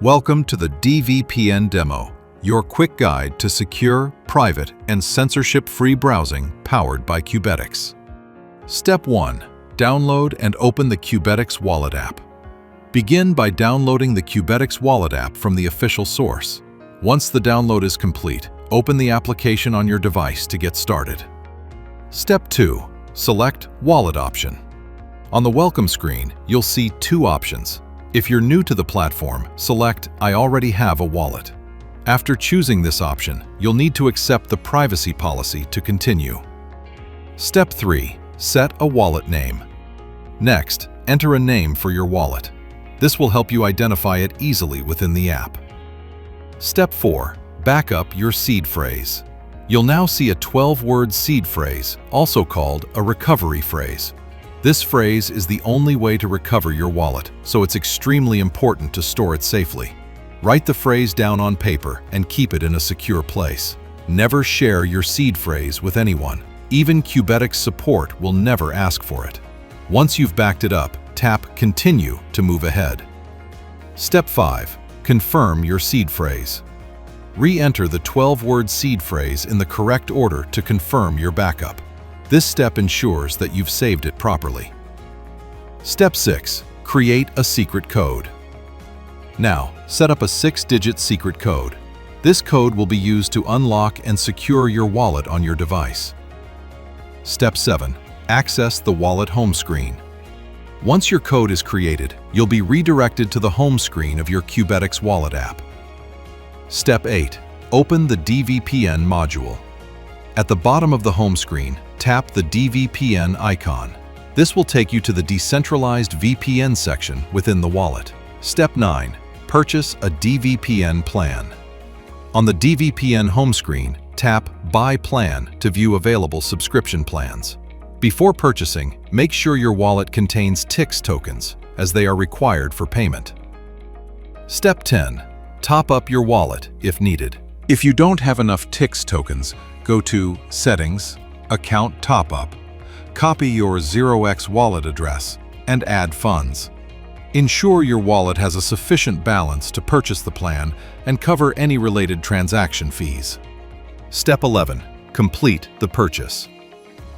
Welcome to the dVPN demo, your quick guide to secure, private, and censorship-free browsing powered by Qubetics. Step 1. Download and open the Qubetics Wallet app. Begin by downloading the Qubetics Wallet app from the official source. Once the download is complete, open the application on your device to get started. Step 2. Select Wallet option. On the welcome screen, you'll see two options. If you're new to the platform, select I already have a wallet. After choosing this option, you'll need to accept the privacy policy to continue. Step 3. Set a wallet name. Next, enter a name for your wallet. This will help you identify it easily within the app. Step 4. Back up your seed phrase. You'll now see a 12-word seed phrase, also called a recovery phrase. This phrase is the only way to recover your wallet, so it's extremely important to store it safely. Write the phrase down on paper and keep it in a secure place. Never share your seed phrase with anyone. Even Qubetics support will never ask for it. Once you've backed it up, tap Continue to move ahead. Step 5. Confirm your seed phrase. Re-enter the 12-word seed phrase in the correct order to confirm your backup. This step ensures that you've saved it properly. Step 6. Create a secret code. Now, set up a 6-digit secret code. This code will be used to unlock and secure your wallet on your device. Step 7. Access the wallet home screen. Once your code is created, you'll be redirected to the home screen of your Qubetics Wallet app. Step 8. Open the dVPN module. At the bottom of the home screen, tap the dVPN icon. This will take you to the decentralized VPN section within the wallet. Step 9. Purchase a dVPN plan. On the dVPN home screen, tap Buy Plan to view available subscription plans. Before purchasing, make sure your wallet contains TIX tokens, as they are required for payment. Step 10. Top up your wallet if needed. If you don't have enough TIX tokens, go to Settings, Account Top Up, copy your 0x wallet address, and add funds. Ensure your wallet has a sufficient balance to purchase the plan and cover any related transaction fees. Step 11. Complete the purchase.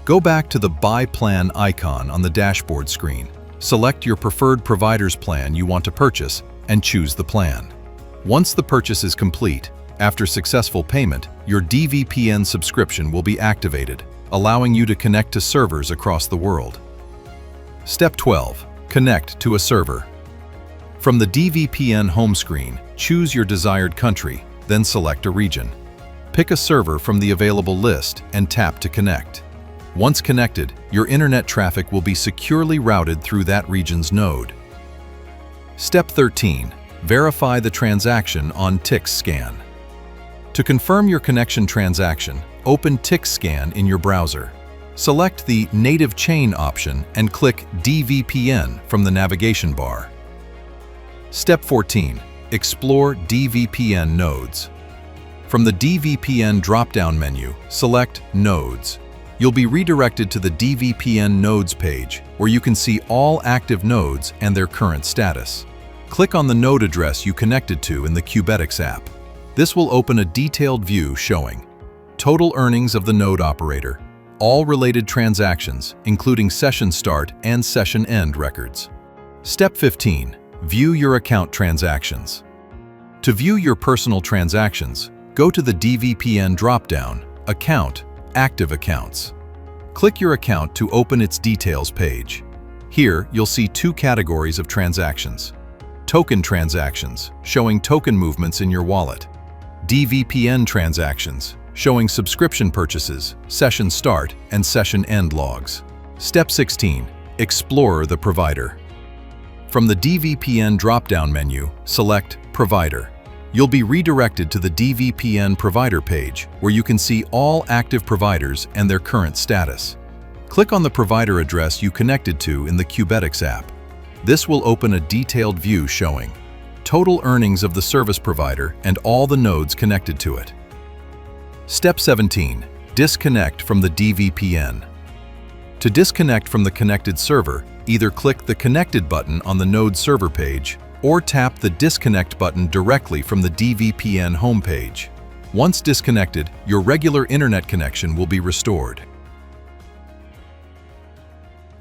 Go back to the Buy Plan icon on the dashboard screen. Select your preferred provider's plan you want to purchase and choose the plan. Once the purchase is complete, after successful payment, your dVPN subscription will be activated, allowing you to connect to servers across the world. Step 12. Connect to a server. From the dVPN home screen, choose your desired country, then select a region. Pick a server from the available list and tap to connect. Once connected, your internet traffic will be securely routed through that region's node. Step 13. Verify the transaction on TIX Scan. To confirm your connection transaction, open TIX Scan in your browser. Select the Native Chain option and click dVPN from the navigation bar. Step 14. Explore dVPN nodes. From the dVPN drop-down menu, select Nodes. You'll be redirected to the dVPN Nodes page, where you can see all active nodes and their current status. Click on the node address you connected to in the Qubetics app. This will open a detailed view showing total earnings of the node operator, all related transactions, including session start and session end records. Step 15. View your account transactions. To view your personal transactions, go to the dVPN drop-down, Account, Active Accounts. Click your account to open its details page. Here, you'll see two categories of transactions. Token transactions, showing token movements in your wallet. dVPN transactions, showing subscription purchases, session start, and session end logs. Step 16. Explore the provider. From the dVPN drop-down menu, select Provider. You'll be redirected to the dVPN provider page, where you can see all active providers and their current status. Click on the provider address you connected to in the Qubetics app. This will open a detailed view showing total earnings of the service provider and all the nodes connected to it. Step 17. Disconnect from the dVPN. To disconnect from the connected server, either click the Connected button on the node server page or tap the Disconnect button directly from the dVPN homepage. Once disconnected, your regular internet connection will be restored.